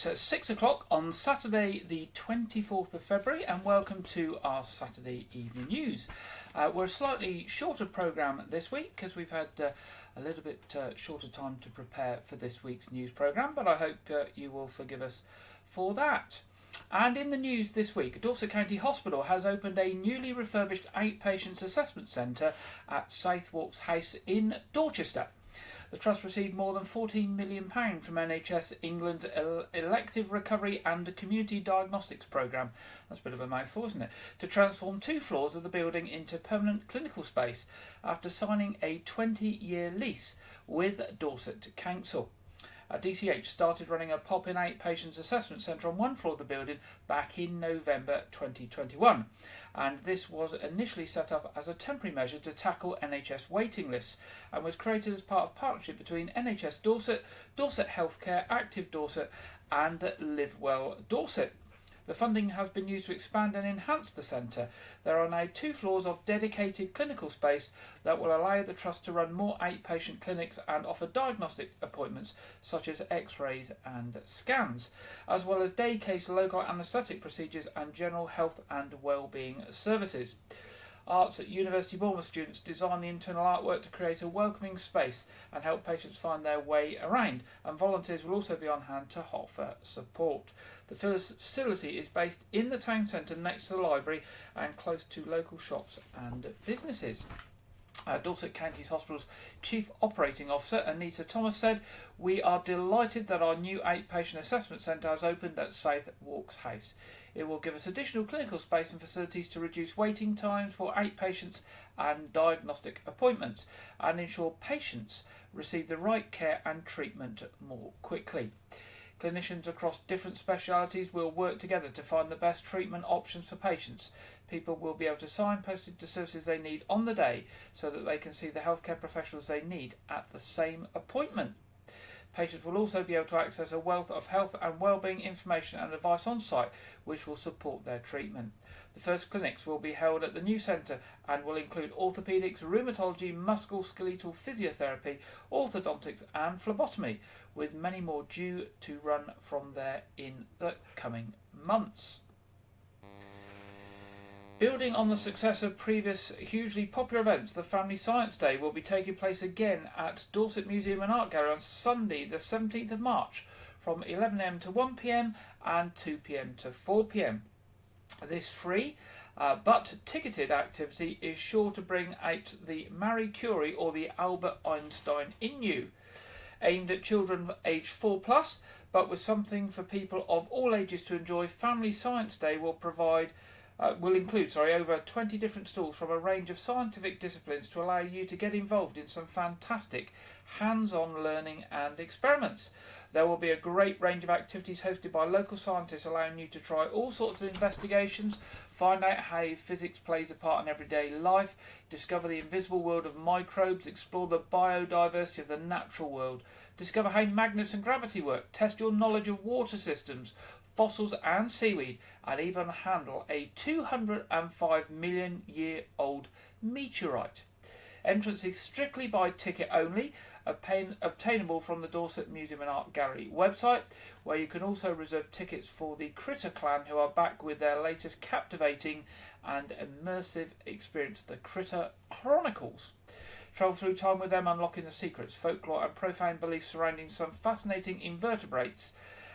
It's 6 o'clock on Saturday the 24th of February, and welcome to our Saturday evening news. We're a slightly shorter programme this week because we've had a little bit shorter time to prepare for this week's news programme, but I hope you will forgive us for that. And in the news this week, Dorset County Hospital has opened a newly refurbished 8-patient assessment centre at Southwark House in Dorchester. The Trust received more than £14 million from NHS England's Elective Recovery and Community Diagnostics Programme, that's a bit of a mouthful, isn't it, to transform 2 floors of the building into permanent clinical space after signing a 20-year lease with Dorset Council. DCH started running a pop-in 8-patient assessment centre on 1 floor of the building back in November 2021, and this was initially set up as a temporary measure to tackle NHS waiting lists and was created as part of a partnership between NHS Dorset, Dorset Healthcare, Active Dorset and Live Well Dorset. The funding has been used to expand and enhance the centre. There are now 2 floors of dedicated clinical space that will allow the Trust to run more 8-patient clinics and offer diagnostic appointments such as x-rays and scans, as well as day case local anaesthetic procedures and general health and wellbeing services. Arts at University Bournemouth students design the internal artwork to create a welcoming space and help patients find their way around, and volunteers will also be on hand to offer support. The facility is based in the town centre next to the library and close to local shops and businesses. Dorset County Hospital's Chief Operating Officer Anita Thomas said, "We are delighted that our new 8-patient assessment centre has opened at Southwark House. It will give us additional clinical space and facilities to reduce waiting times for 8 patients and diagnostic appointments and ensure patients receive the right care and treatment more quickly. Clinicians across different specialities will work together to find the best treatment options for patients. People will be able to signpost the services they need on the day so that they can see the healthcare professionals they need at the same appointment. Patients will also be able to access a wealth of health and wellbeing information and advice on site which will support their treatment. The first clinics will be held at the new centre and will include orthopaedics, rheumatology, musculoskeletal physiotherapy, orthodontics and phlebotomy, with many more due to run from there in the coming months. Building on the success of previous hugely popular events, the Family Science Day will be taking place again at Dorset Museum and Art Gallery on Sunday the 17th of March from 11am to 1pm and 2pm to 4pm. This free but ticketed activity is sure to bring out the Marie Curie or the Albert Einstein in you. Aimed at children aged 4+, but with something for people of all ages to enjoy, Family Science Day will include over 20 different stalls from a range of scientific disciplines to allow you to get involved in some fantastic hands-on learning and experiments. There will be a great range of activities hosted by local scientists, allowing you to try all sorts of investigations, find out how physics plays a part in everyday life, discover the invisible world of microbes, explore the biodiversity of the natural world, discover how magnets and gravity work, test your knowledge of water systems, fossils and seaweed, and even handle a 205 million year old meteorite. Entrance is strictly by ticket only, obtainable from the Dorset Museum and Art Gallery website, where you can also reserve tickets for the Critter Clan, who are back with their latest captivating and immersive experience, the Critter Chronicles. Travel through time with them, unlocking the secrets, folklore and profound beliefs surrounding some fascinating invertebrates,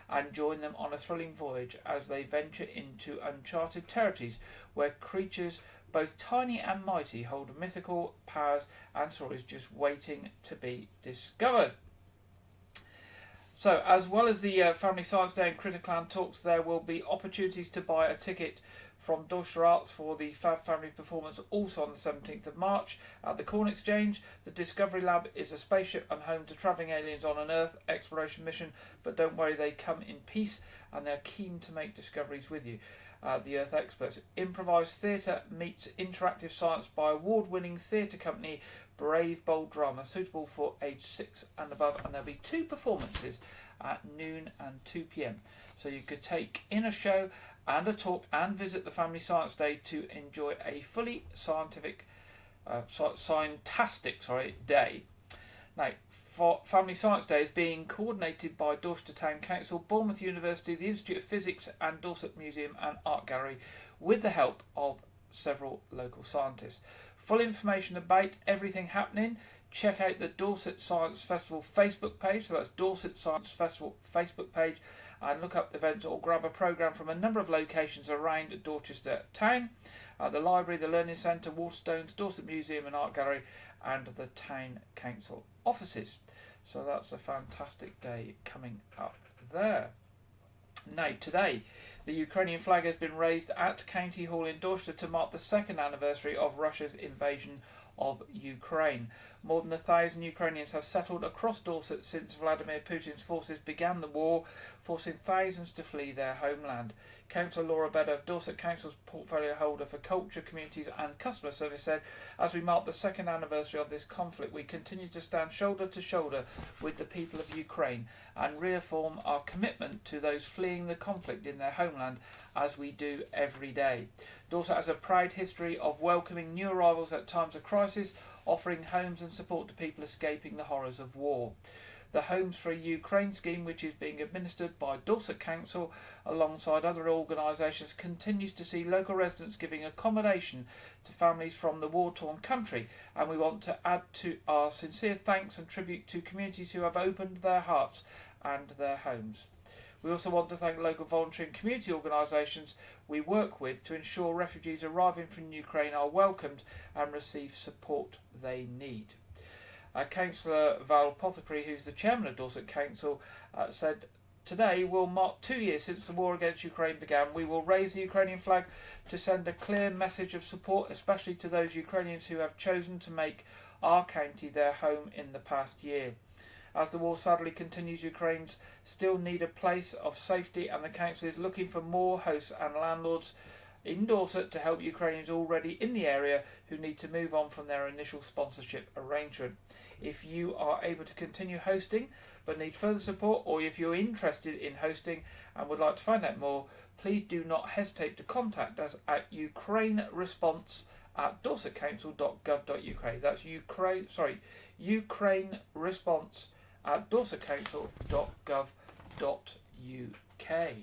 and join them on a thrilling voyage as they venture into uncharted territories where creatures both tiny and mighty hold mythical powers and stories just waiting to be discovered. So, as well as the Family Science Day and Critter Clan talks, there will be opportunities to buy a ticket from Dorchester Arts for the Fab Family performance also on the 17th of March at the Corn Exchange. The Discovery Lab is a spaceship and home to travelling aliens on an Earth exploration mission, but don't worry, they come in peace and they're keen to make discoveries with you. The Earth experts. Improvised theatre meets interactive science by award-winning theatre company Brave Bold Drama, suitable for age 6 and above, and there'll be 2 performances at noon and 2pm. So you could take in a show and a talk and visit the Family Science Day to enjoy a fully scientific, scientastic day. Now, Family Science Day is being coordinated by Dorset Town Council, Bournemouth University, the Institute of Physics and Dorset Museum and Art Gallery, with the help of several local scientists. Full information about everything happening, check out the Dorset Science Festival Facebook page, so that's Dorset Science Festival Facebook page, and look up events or grab a programme from a number of locations around Dorchester Town, the library, the Learning Centre, Waterstones, Dorset Museum and Art Gallery, and the Town Council offices. So that's a fantastic day coming up there. Now, today, the Ukrainian flag has been raised at County Hall in Dorchester to mark the second anniversary of Russia's invasion of Ukraine. More than 1,000 Ukrainians have settled across Dorset since Vladimir Putin's forces began the war, forcing thousands to flee their homeland. Councillor Laura Bedder of Dorset Council's portfolio holder for Culture, Communities and Customer Service said, as we mark the second anniversary of this conflict, we continue to stand shoulder to shoulder with the people of Ukraine and reaffirm our commitment to those fleeing the conflict in their homeland, as we do every day. Dorset has a proud history of welcoming new arrivals at times of crisis, offering homes and support to people escaping the horrors of war. The Homes for Ukraine scheme, which is being administered by Dorset Council alongside other organisations, continues to see local residents giving accommodation to families from the war-torn country, and we want to add to our sincere thanks and tribute to communities who have opened their hearts and their homes. We also want to thank local voluntary and community organisations we work with to ensure refugees arriving from Ukraine are welcomed and receive support they need. Councillor Val Pothecary, who's the chairman of Dorset Council, said, today will mark 2 years since the war against Ukraine began. We will raise the Ukrainian flag to send a clear message of support, especially to those Ukrainians who have chosen to make our county their home in the past year. As the war sadly continues, Ukrainians still need a place of safety, and the council is looking for more hosts and landlords in Dorset to help Ukrainians already in the area who need to move on from their initial sponsorship arrangement. If you are able to continue hosting but need further support, or if you're interested in hosting and would like to find out more, please do not hesitate to contact us at ukraineresponse@dorsetcouncil.gov.uk. That's Ukraine response at dorsetcouncil.gov.uk.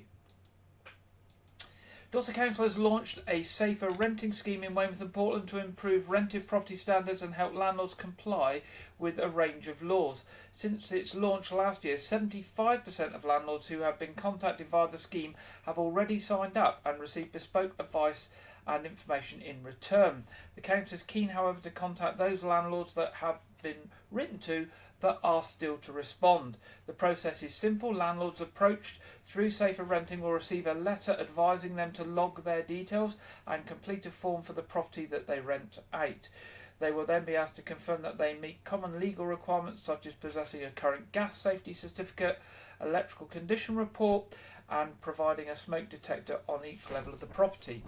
Dorset Council has launched a safer renting scheme in Weymouth and Portland to improve rented property standards and help landlords comply with a range of laws. Since its launch last year, 75% of landlords who have been contacted via the scheme have already signed up and received bespoke advice and information in return. The Council is keen, however, to contact those landlords that have been written to but are still to respond. The process is simple. Landlords approached through Safer Renting will receive a letter advising them to log their details and complete a form for the property that they rent out. They will then be asked to confirm that they meet common legal requirements such as possessing a current gas safety certificate, electrical condition report and providing a smoke detector on each level of the property.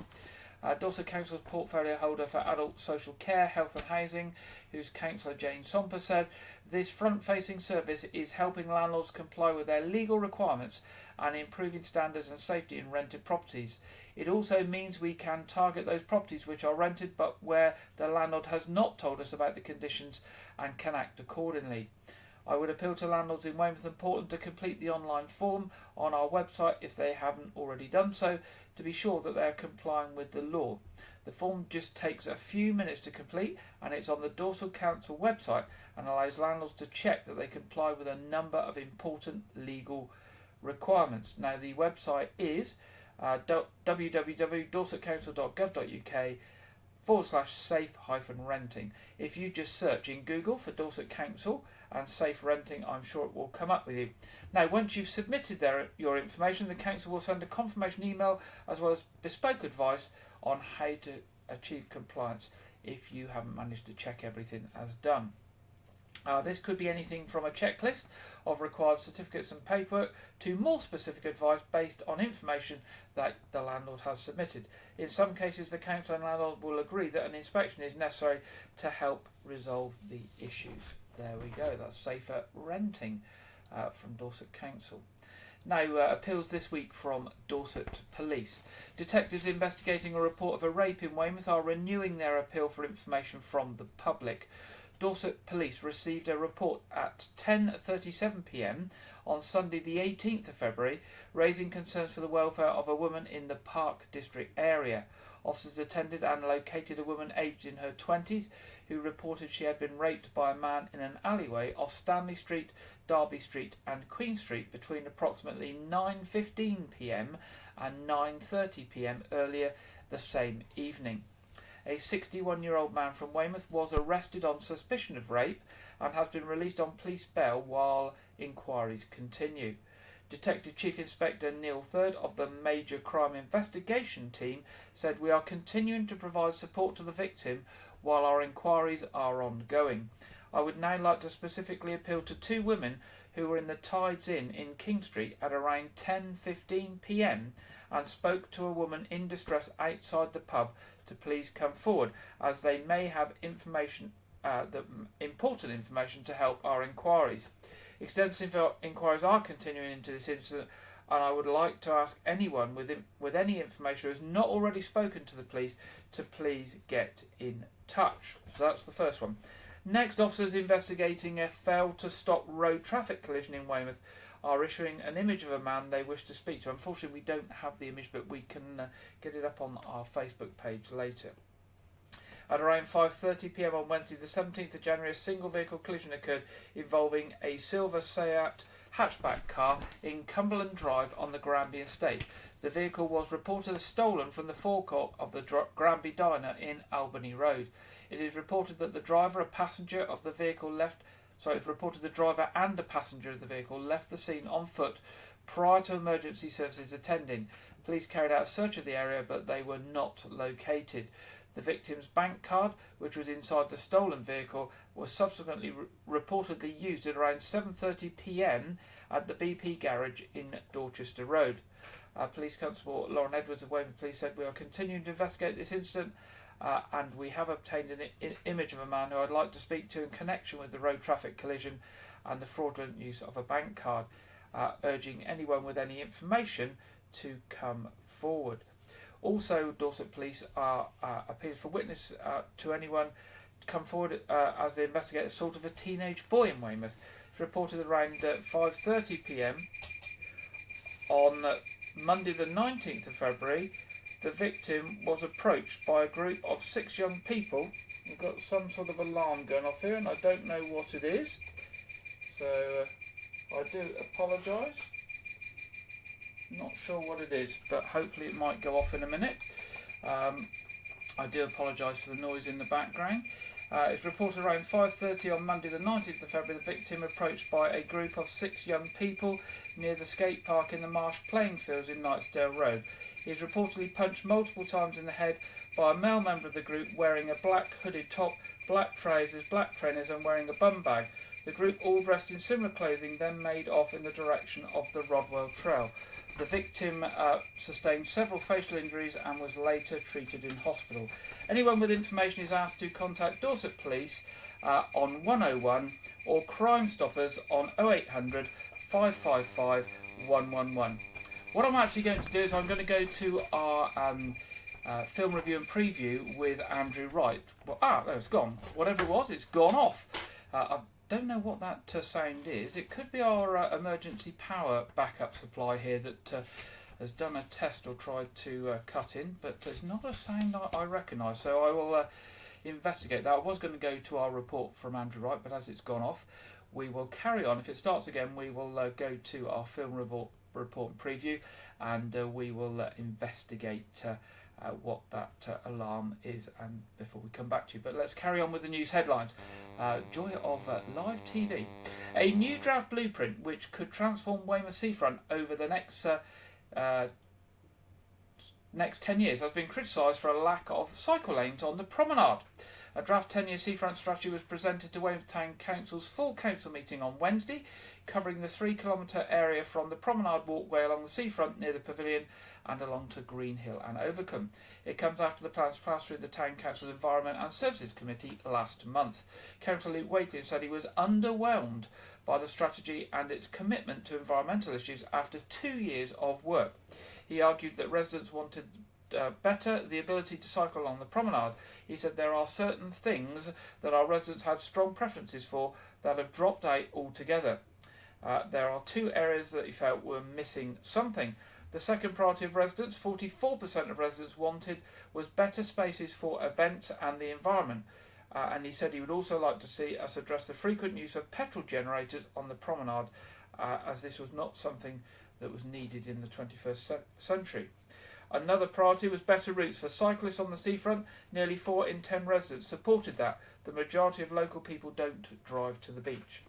Dorset Council's portfolio holder for adult social care, health and housing, whose councillor Jane Somper said, this front-facing service is helping landlords comply with their legal requirements and improving standards and safety in rented properties. It also means we can target those properties which are rented but where the landlord has not told us about the conditions and can act accordingly. I would appeal to landlords in Weymouth and Portland to complete the online form on our website if they haven't already done so, to be sure that they are complying with the law. The form just takes a few minutes to complete and it's on the Dorset Council website and allows landlords to check that they comply with a number of important legal requirements. Now the website is www.dorsetcouncil.gov.uk/safe-renting. If you just search in Google for Dorset Council and safe renting, I'm sure it will come up with you. Now, once you've submitted your information, the council will send a confirmation email as well as bespoke advice on how to achieve compliance if you haven't managed to check everything as done. This could be anything from a checklist of required certificates and paperwork to more specific advice based on information that the landlord has submitted. In some cases, the council and landlord will agree that an inspection is necessary to help resolve the issues. There we go, that's safer renting from Dorset Council. Now, appeals this week from Dorset Police. Detectives investigating a report of a rape in Weymouth are renewing their appeal for information from the public. Dorset Police received a report at 10:37 p.m. on Sunday the 18th of February, raising concerns for the welfare of a woman in the Park District area. Officers attended and located a woman aged in her 20s who reported she had been raped by a man in an alleyway off Stanley Street, Derby Street and Queen Street between approximately 9:15 p.m. and 9:30 p.m. earlier the same evening. A 61-year-old man from Weymouth was arrested on suspicion of rape and has been released on police bail while inquiries continue. Detective Chief Inspector Neil Third of the Major Crime Investigation Team said, "We are continuing to provide support to the victim while our inquiries are ongoing. I would now like to specifically appeal to two women who were in the Tides Inn in King Street at around 10:15 p.m. and spoke to a woman in distress outside the pub to please come forward, as they may have important information to help our inquiries. Extensive inquiries are continuing into this incident, and I would like to ask anyone with any information who has not already spoken to the police to please get in touch." So that's the first one. Next, officers investigating a failed-to-stop road traffic collision in Weymouth are issuing an image of a man they wish to speak to. Unfortunately, we don't have the image, but we can get it up on our Facebook page later. At around 5:30 p.m. on Wednesday the 17th of January, a single vehicle collision occurred involving a silver Seat hatchback car in Cumberland Drive on the Granby estate. The vehicle was reported as stolen from the forecourt of the Granby Diner in Albany Road. It is reported that the driver and a passenger of the vehicle left the scene on foot prior to emergency services attending. Police carried out a search of the area, but they were not located. The victim's bank card, which was inside the stolen vehicle, was subsequently reportedly used at around 7:30 p.m. at the BP garage in Dorchester Road. Police Constable Lauren Edwards of Weymouth Police said, "We are continuing to investigate this incident and we have obtained an image of a man who I'd like to speak to in connection with the road traffic collision and the fraudulent use of a bank card, urging anyone with any information to come forward." Also, Dorset Police are appealing for witness to anyone to come forward as they investigate the assault of a teenage boy in Weymouth. It's reported around 5:30 p.m. on Monday the 19th of February. The victim was approached by a group of 6 young people. We've got some sort of alarm going off here and I don't know what it is. So I do apologise. Not sure what it is, but hopefully it might go off in a minute. I do apologise for the noise in the background. It's reported around 5:30 on Monday the 19th of February, the victim approached by a group of 6 young people near the skate park in the Marsh playing fields in Knightsdale Road. He is reportedly punched multiple times in the head by a male member of the group wearing a black hooded top, black trousers, black trainers and wearing a bum bag. The group, all dressed in similar clothing, then made off in the direction of the Rodwell Trail. The victim sustained several facial injuries and was later treated in hospital. Anyone with information is asked to contact Dorset Police on 101 or Crime Stoppers on 0800 555 111. What I'm actually going to do is I'm going to go to our film review and preview with Andrew Wright. Well, there, it's gone. Whatever it was, it's gone off. I don't know what that sound is. It could be our emergency power backup supply here that has done a test or tried to cut in, but it's not a sound I recognise, so I will investigate that. I was going to go to our report from Andrew Wright, but as it's gone off, we will carry on. If it starts again, we will go to our film report and preview, and we will investigate what that alarm is, and before we come back to you. But let's carry on with the news headlines. Joy of live TV. A new draft blueprint which could transform Weymouth seafront over the next 10 years has been criticised for a lack of cycle lanes on the promenade. A draft 10-year seafront strategy was presented to Weymouth Town Council's full council meeting on Wednesday, covering the 3-kilometre area from the promenade walkway along the seafront near the pavilion and along to Greenhill and Overcombe. It comes after the plans passed through the Town Council's Environment and Services Committee last month. Councillor Luke Wyke said he was underwhelmed by the strategy and its commitment to environmental issues after 2 years of work. He argued that residents wanted better the ability to cycle along the promenade. He said there are certain things that our residents had strong preferences for that have dropped out altogether. There are two areas that he felt were missing something. The second priority of residents, 44% of residents wanted, was better spaces for events and the environment. And he said he would also like to see us address the frequent use of petrol generators on the promenade, as this was not something that was needed in the 21st century. Another priority was better routes for cyclists on the seafront. Nearly 4 in 10 residents supported that. The majority of local people don't drive to the beach.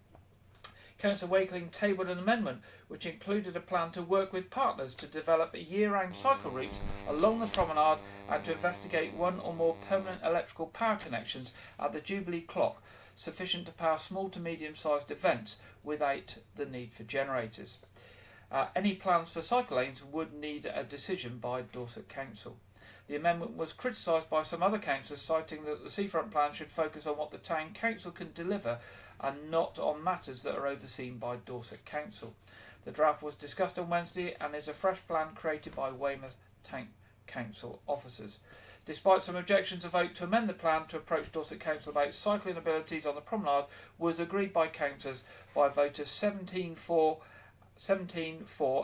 Councillor Wyke tabled an amendment which included a plan to work with partners to develop year-round cycle routes along the promenade and to investigate one or more permanent electrical power connections at the Jubilee clock, sufficient to power small to medium-sized events without the need for generators. Any plans for cycle lanes would need a decision by Dorset Council. The amendment was criticised by some other councillors, citing that the seafront plan should focus on what the town council can deliver and not on matters that are overseen by Dorset Council. The draft was discussed on Wednesday and is a fresh plan created by Weymouth Town Council officers. Despite some objections, a vote to amend the plan to approach Dorset Council about cycling abilities on the promenade was agreed by councillors by a vote of 17 for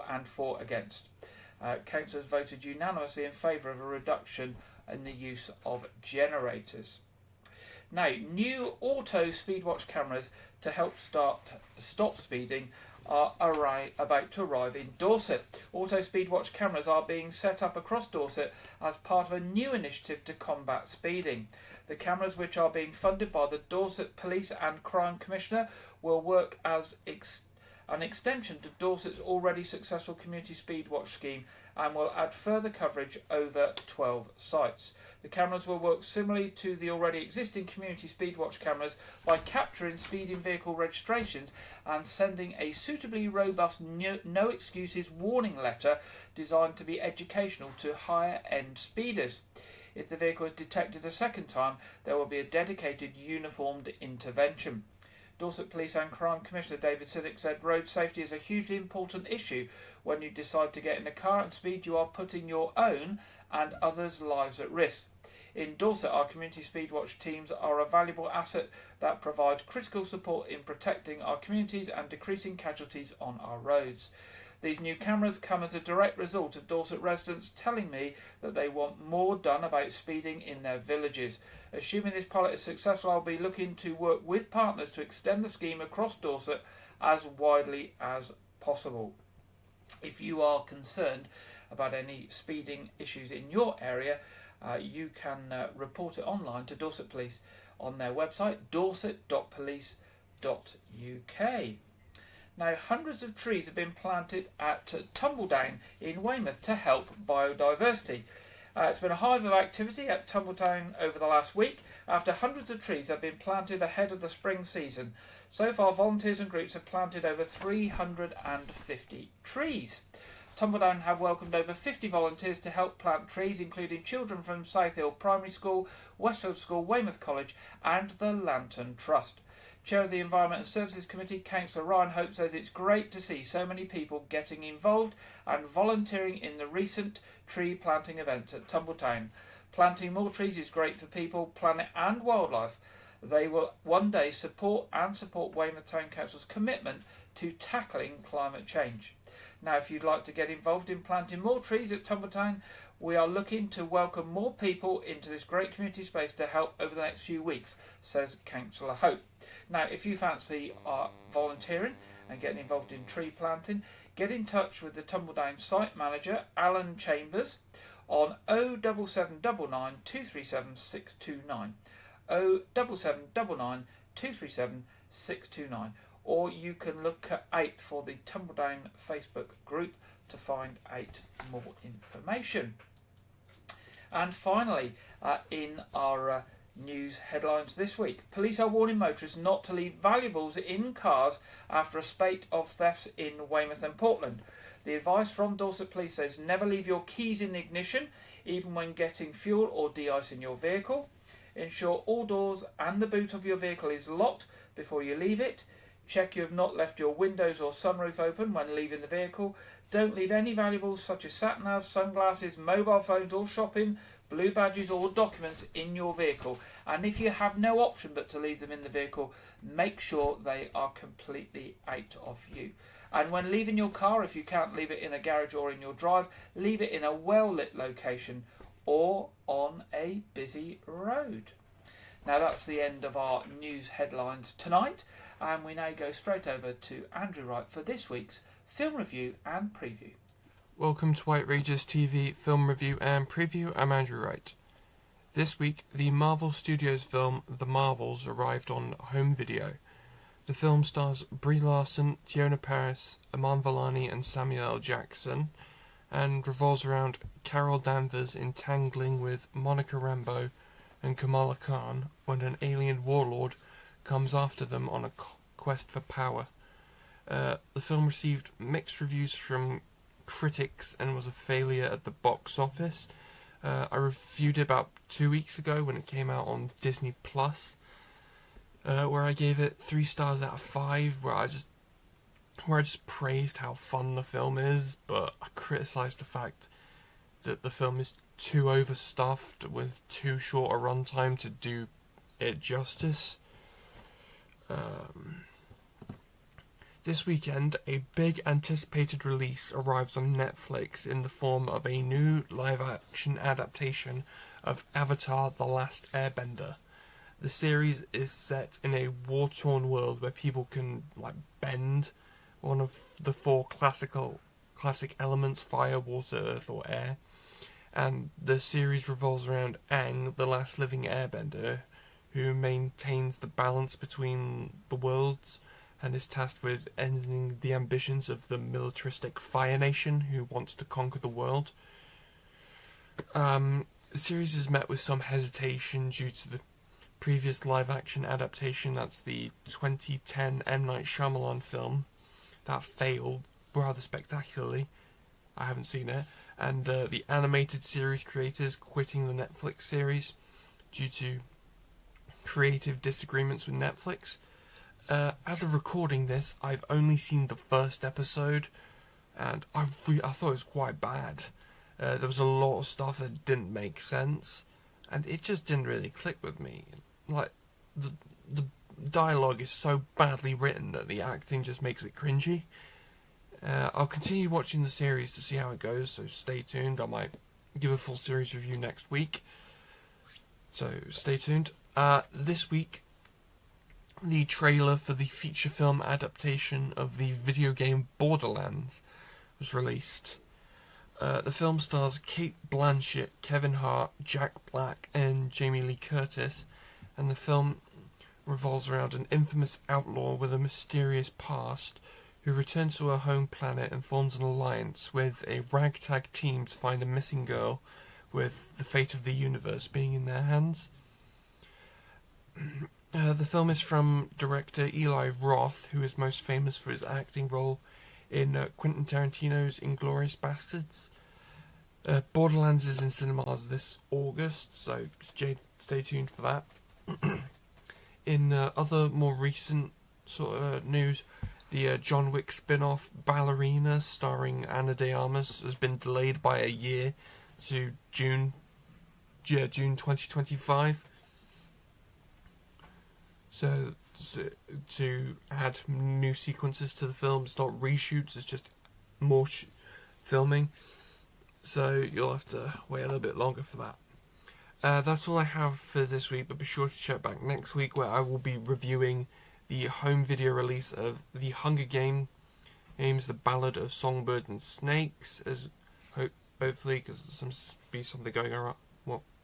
and 4 against. Councillors voted unanimously in favour of a reduction in the use of generators. Now, new auto speedwatch cameras to help stop speeding are about to arrive in Dorset. Auto speedwatch cameras are being set up across Dorset as part of a new initiative to combat speeding. The cameras, which are being funded by the Dorset Police and Crime Commissioner, will work as an extension to Dorset's already successful community speedwatch scheme and will add further coverage over 12 sites. The cameras will work similarly to the already existing community speedwatch cameras by capturing speeding vehicle registrations and sending a suitably robust no excuses warning letter designed to be educational to higher end speeders. If the vehicle is detected a second time, there will be a dedicated uniformed intervention. Dorset Police and Crime Commissioner David Siddick said road safety is a hugely important issue. When you decide to get in a car and speed, you are putting your own and others' lives at risk. In Dorset, our community speedwatch teams are a valuable asset that provide critical support in protecting our communities and decreasing casualties on our roads. These new cameras come as a direct result of Dorset residents telling me that they want more done about speeding in their villages. Assuming this pilot is successful, I'll be looking to work with partners to extend the scheme across Dorset as widely as possible. If you are concerned about any speeding issues in your area, you can report it online to Dorset Police on their website, dorset.police.uk. Now, hundreds of trees have been planted at Tumbledown in Weymouth to help biodiversity. It's been a hive of activity at Tumbledown over the last week after hundreds of trees have been planted ahead of the spring season. So far, volunteers and groups have planted over 350 trees. Tumbledown have welcomed over 50 volunteers to help plant trees, including children from South Hill Primary School, Westfield School, Weymouth College and the Lantern Trust. Chair of the Environment and Services Committee, Councillor Ryan Hope, says it's great to see so many people getting involved and volunteering in the recent tree planting events at Tumbledown. Planting more trees is great for people, planet and wildlife. They will one day support Weymouth Town Council's commitment to tackling climate change. Now, if you'd like to get involved in planting more trees at Tumbledown, we are looking to welcome more people into this great community space to help over the next few weeks, says Councillor Hope. Now, if you fancy volunteering and getting involved in tree planting, get in touch with the Tumbledown site manager, Alan Chambers, on 07799 237 629. 07799 237 629. Or you can look out for the Tumbledown Facebook group to find out more information. And finally, in our news headlines this week, police are warning motorists not to leave valuables in cars after a spate of thefts in Weymouth and Portland. The advice from Dorset Police says never leave your keys in the ignition, even when getting fuel or de-icing your vehicle. Ensure all doors and the boot of your vehicle is locked before you leave it. Check you have not left your windows or sunroof open when leaving the vehicle. Don't leave any valuables such as sat-navs, sunglasses, mobile phones or shopping, blue badges or documents in your vehicle. And if you have no option but to leave them in the vehicle, make sure they are completely out of view. And when leaving your car, if you can't leave it in a garage or in your drive, leave it in a well-lit location or on a busy road. Now that's the end of our news headlines tonight, and we now go straight over to Andrew Wright for this week's film review and preview. Welcome to White Regis TV film review and preview. I'm Andrew Wright. This week, the Marvel Studios film The Marvels arrived on home video. The film stars Brie Larson, Tiona Paris, Aman Vellani and Samuel L. Jackson, and revolves around Carol Danvers entangling with Monica Rambeau and Kamala Khan when an alien warlord comes after them on a quest for power. The film received mixed reviews from critics and was a failure at the box office. I reviewed it about 2 weeks ago when it came out on Disney Plus, where I gave it 3 stars out of 5, where I just praised how fun the film is, but I criticised the fact that the film is too overstuffed with too short a runtime to do it justice. This weekend, a big anticipated release arrives on Netflix in the form of a new live-action adaptation of Avatar: The Last Airbender. The series is set in a war-torn world where people can bend one of the 4 classic elements: fire, water, earth, or air. And the series revolves around Aang, the last living airbender, who maintains the balance between the worlds and is tasked with ending the ambitions of the militaristic Fire Nation who wants to conquer the world. The series is met with some hesitation due to the previous live-action adaptation. That's the 2010 M. Night Shyamalan film that failed rather spectacularly. I haven't seen it. And the animated series creators quitting the Netflix series due to creative disagreements with Netflix. As of recording this, I've only seen the first episode, and I thought it was quite bad. There was a lot of stuff that didn't make sense, and it just didn't really click with me. The dialogue is so badly written that the acting just makes it cringy. I'll continue watching the series to see how it goes, so stay tuned. I might give a full series review next week, so stay tuned. This week, the trailer for the feature film adaptation of the video game Borderlands was released. The film stars Cate Blanchett, Kevin Hart, Jack Black, and Jamie Lee Curtis, and the film revolves around an infamous outlaw with a mysterious past who returns to her home planet and forms an alliance with a ragtag team to find a missing girl, with the fate of the universe being in their hands. The film is from director Eli Roth, who is most famous for his acting role in Quentin Tarantino's Inglourious Basterds. Borderlands is in cinemas this August, so stay tuned for that. In other more recent sort of news, the John Wick spin-off Ballerina, starring Ana de Armas, has been delayed by a year to June 2025. So to add new sequences to the film, it's not reshoots, it's just more filming. So you'll have to wait a little bit longer for that. That's all I have for this week, but be sure to check back next week where I will be reviewing the home video release of The Hunger Games, The Ballad of Songbirds and Snakes, as hopefully, because there's be something going around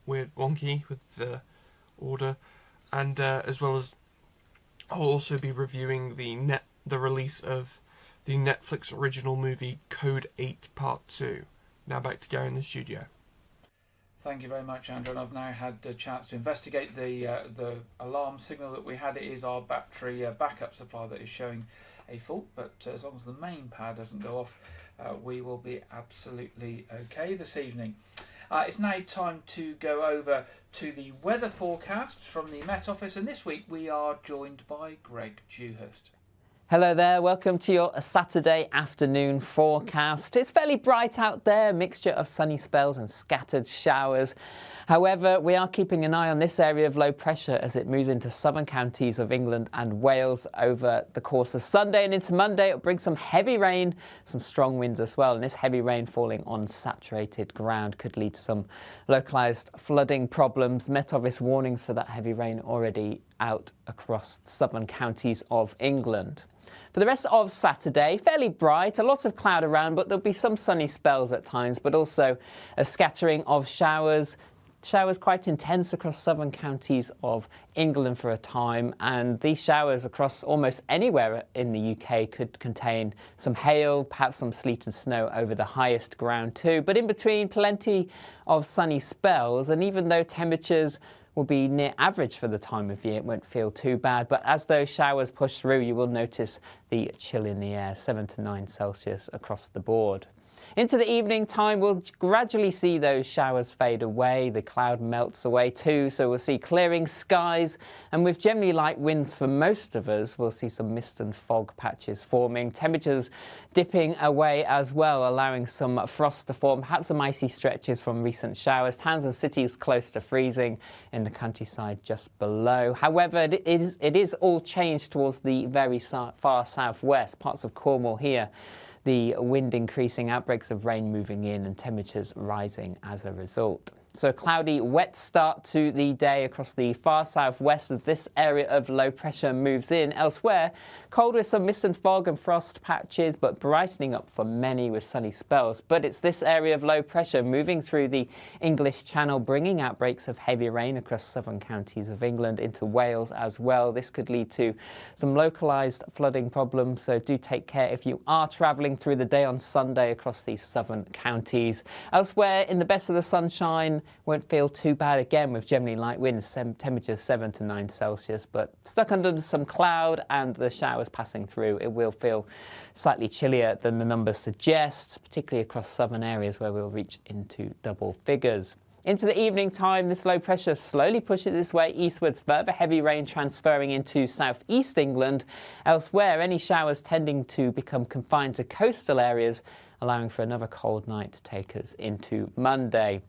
weird wonky with the order, and as well as I'll also be reviewing the release of the Netflix original movie Code 8 Part 2. Now back to Gary in the studio. Thank you very much, Andrew. And I've now had a chance to investigate the alarm signal that we had. It is our battery backup supply that is showing a fault, but as long as the main power doesn't go off, we will be absolutely okay this evening. It's now time to go over to the weather forecasts from the Met Office, and this week we are joined by Greg Dewhurst. Hello there, welcome to your Saturday afternoon forecast. It's fairly bright out there, a mixture of sunny spells and scattered showers. However, we are keeping an eye on this area of low pressure as it moves into southern counties of England and Wales over the course of Sunday and into Monday. It'll bring some heavy rain, some strong winds as well. And this heavy rain falling on saturated ground could lead to some localised flooding problems. Met Office warnings for that heavy rain already out across southern counties of England. For the rest of Saturday, fairly bright, a lot of cloud around, but there'll be some sunny spells at times, but also a scattering of showers. Showers quite intense across southern counties of England for a time, and these showers across almost anywhere in the UK could contain some hail, perhaps some sleet and snow over the highest ground too. But in between, plenty of sunny spells, and even though temperatures will be near average for the time of year, it won't feel too bad. But as those showers push through, you will notice the chill in the air, 7 to 9 Celsius across the board. Into the evening time, we'll gradually see those showers fade away. The cloud melts away too, so we'll see clearing skies. And with generally light winds for most of us, we'll see some mist and fog patches forming. Temperatures dipping away as well, allowing some frost to form, perhaps some icy stretches from recent showers. Towns and cities close to freezing, in the countryside just below. However, it is all changed towards the very far southwest, parts of Cornwall here. The wind increasing, outbreaks of rain moving in, and temperatures rising as a result. So a cloudy, wet start to the day across the far southwest as this area of low pressure moves in. Elsewhere, cold with some mist and fog and frost patches, but brightening up for many with sunny spells. But it's this area of low pressure moving through the English Channel, bringing outbreaks of heavy rain across southern counties of England into Wales as well. This could lead to some localised flooding problems, so do take care if you are travelling through the day on Sunday across these southern counties. Elsewhere, in the best of the sunshine, won't feel too bad again with generally light winds, temperatures 7 to 9 Celsius, but stuck under some cloud and the showers passing through, it will feel slightly chillier than the numbers suggest, particularly across southern areas where we'll reach into double figures. Into the evening time, this low pressure slowly pushes its way eastwards, further heavy rain transferring into southeast England. Elsewhere, any showers tending to become confined to coastal areas, allowing for another cold night to take us into Monday.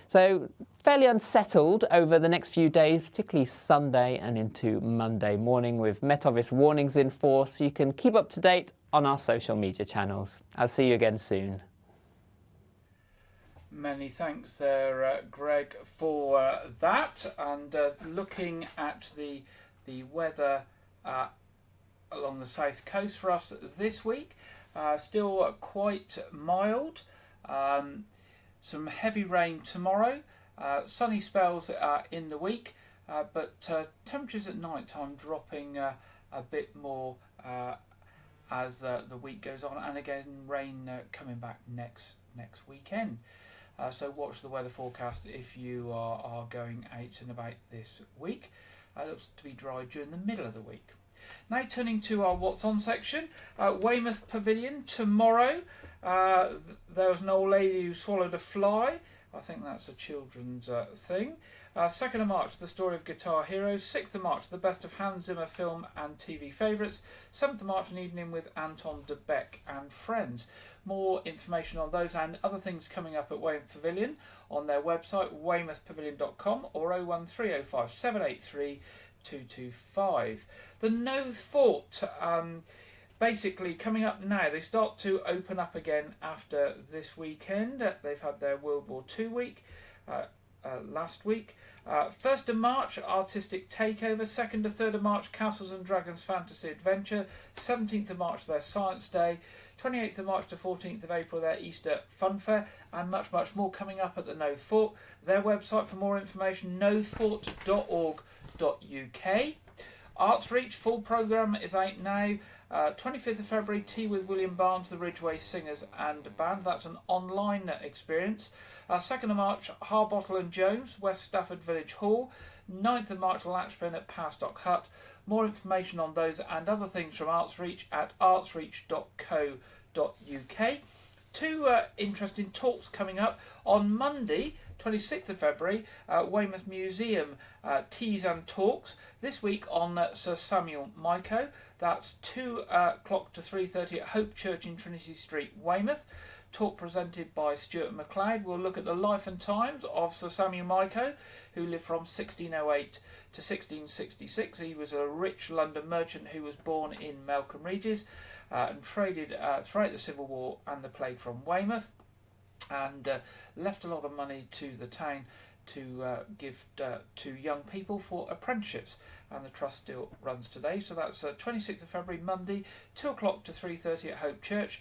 So fairly unsettled over the next few days, particularly Sunday and into Monday morning, with Met Office warnings in force. So you can keep up to date on our social media channels. I'll see you again soon. Many thanks there, Greg, for that. And looking at the weather along the south coast for us this week, still quite mild. Some heavy rain tomorrow, sunny spells in the week, but temperatures at night time dropping a bit more as the week goes on, and again rain coming back next weekend. So watch the weather forecast if you are going out and about this week. It looks to be dry during the middle of the week. Now turning to our What's On section, Weymouth Pavilion tomorrow. There was an old lady who swallowed a fly. I think that's a children's thing. 2nd of March, the story of Guitar Heroes. 6th of March, the best of Hans Zimmer film and TV favourites. 7th of March, an evening with Anton de Beck and friends. More information on those and other things coming up at Weymouth Pavilion on their website, weymouthpavilion.com, or 01305 783 225. The Nose Fort, basically coming up now. They start to open up again after this weekend. They've had their World War II week last week. 1st of March, Artistic Takeover. 2nd to 3rd of March, Castles and Dragons Fantasy Adventure. 17th of March, their Science Day. 28th of March to 14th of April, their Easter Fun Fair, and much more coming up at the Nose Fort. Their website for more information, nosefort.org.uk. Arts Reach, full programme is out now. 25th of February, tea with William Barnes, the Ridgeway Singers and Band. That's an online experience. 2nd of March, Harbottle and Jones, West Stafford Village Hall. 9th of March, Latchburn at Powerstock Hut. More information on those and other things from Arts Reach at artsreach.co.uk. two interesting talks coming up on Monday, 26th of February, Weymouth Museum Teas and Talks. This week on Sir Samuel Wyke. That's 2 o'clock to 3:30 at Hope Church in Trinity Street, Weymouth. Talk presented by Stuart MacLeod. We'll look at the life and times of Sir Samuel Wyke, who lived from 1608 to 1666. He was a rich London merchant who was born in Melcombe Regis and traded throughout the Civil War and the plague from Weymouth, and left a lot of money to the town to give to young people for apprenticeships, and the trust still runs today. So that's 26th of February, Monday, 2 o'clock to 3:30 at Hope Church.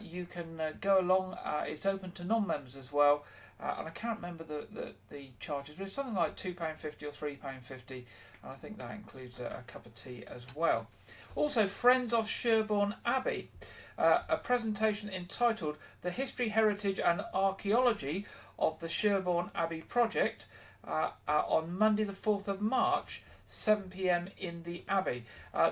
You can go along. It's open to non-members as well, and I can't remember the charges, but it's something like £2.50 or £3.50, and I think that includes a cup of tea as well. Also, Friends of Sherborne Abbey, a presentation entitled The History, Heritage and Archaeology of the Sherborne Abbey Project on Monday the 4th of March, 7 p.m. in the Abbey.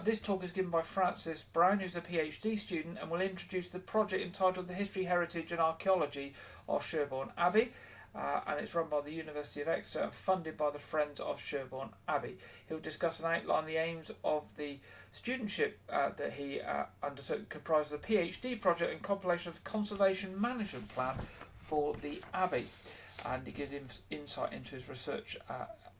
This talk is given by Francis Brown, who's a PhD student, and will introduce the project entitled The History, Heritage and Archaeology of Sherborne Abbey. And it's run by the University of Exeter and funded by the Friends of Sherborne Abbey. He'll discuss and outline the aims of the studentship that he undertook, comprised of a PhD project and compilation of conservation management plan for the Abbey. And he gives insight into his research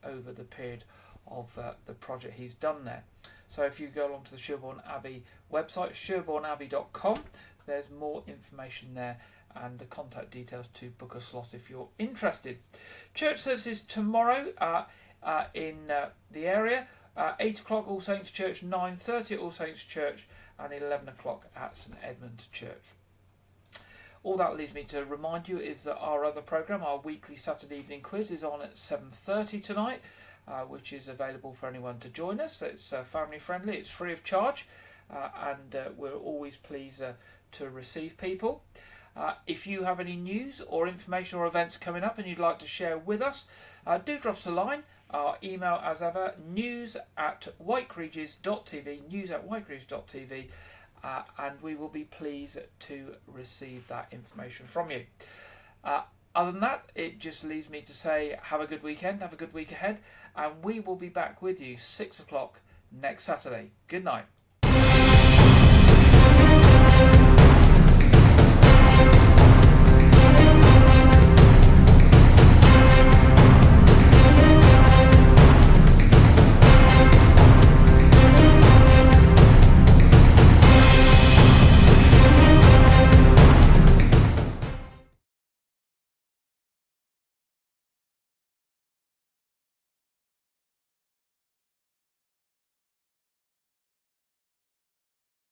over the period of the project he's done there. So if you go along to the Sherborne Abbey website, sherborneabbey.com, there's more information there and the contact details to book a slot if you're interested. Church services tomorrow in the area. 8 o'clock All Saints Church, 9:30 at All Saints Church, and 11 o'clock at St Edmund's Church. All that leaves me to remind you is that our other programme, our weekly Saturday evening quiz, is on at 7:30 tonight, which is available for anyone to join us. It's family friendly, it's free of charge, and we're always pleased to receive people. If you have any news or information or events coming up and you'd like to share with us, do drop us a line. Our email, as ever, news@wykeregis.tv, news@wykeregis.tv, and we will be pleased to receive that information from you. Other than that, it just leaves me to say have a good weekend, have a good week ahead, and we will be back with you 6 o'clock next Saturday. Good night.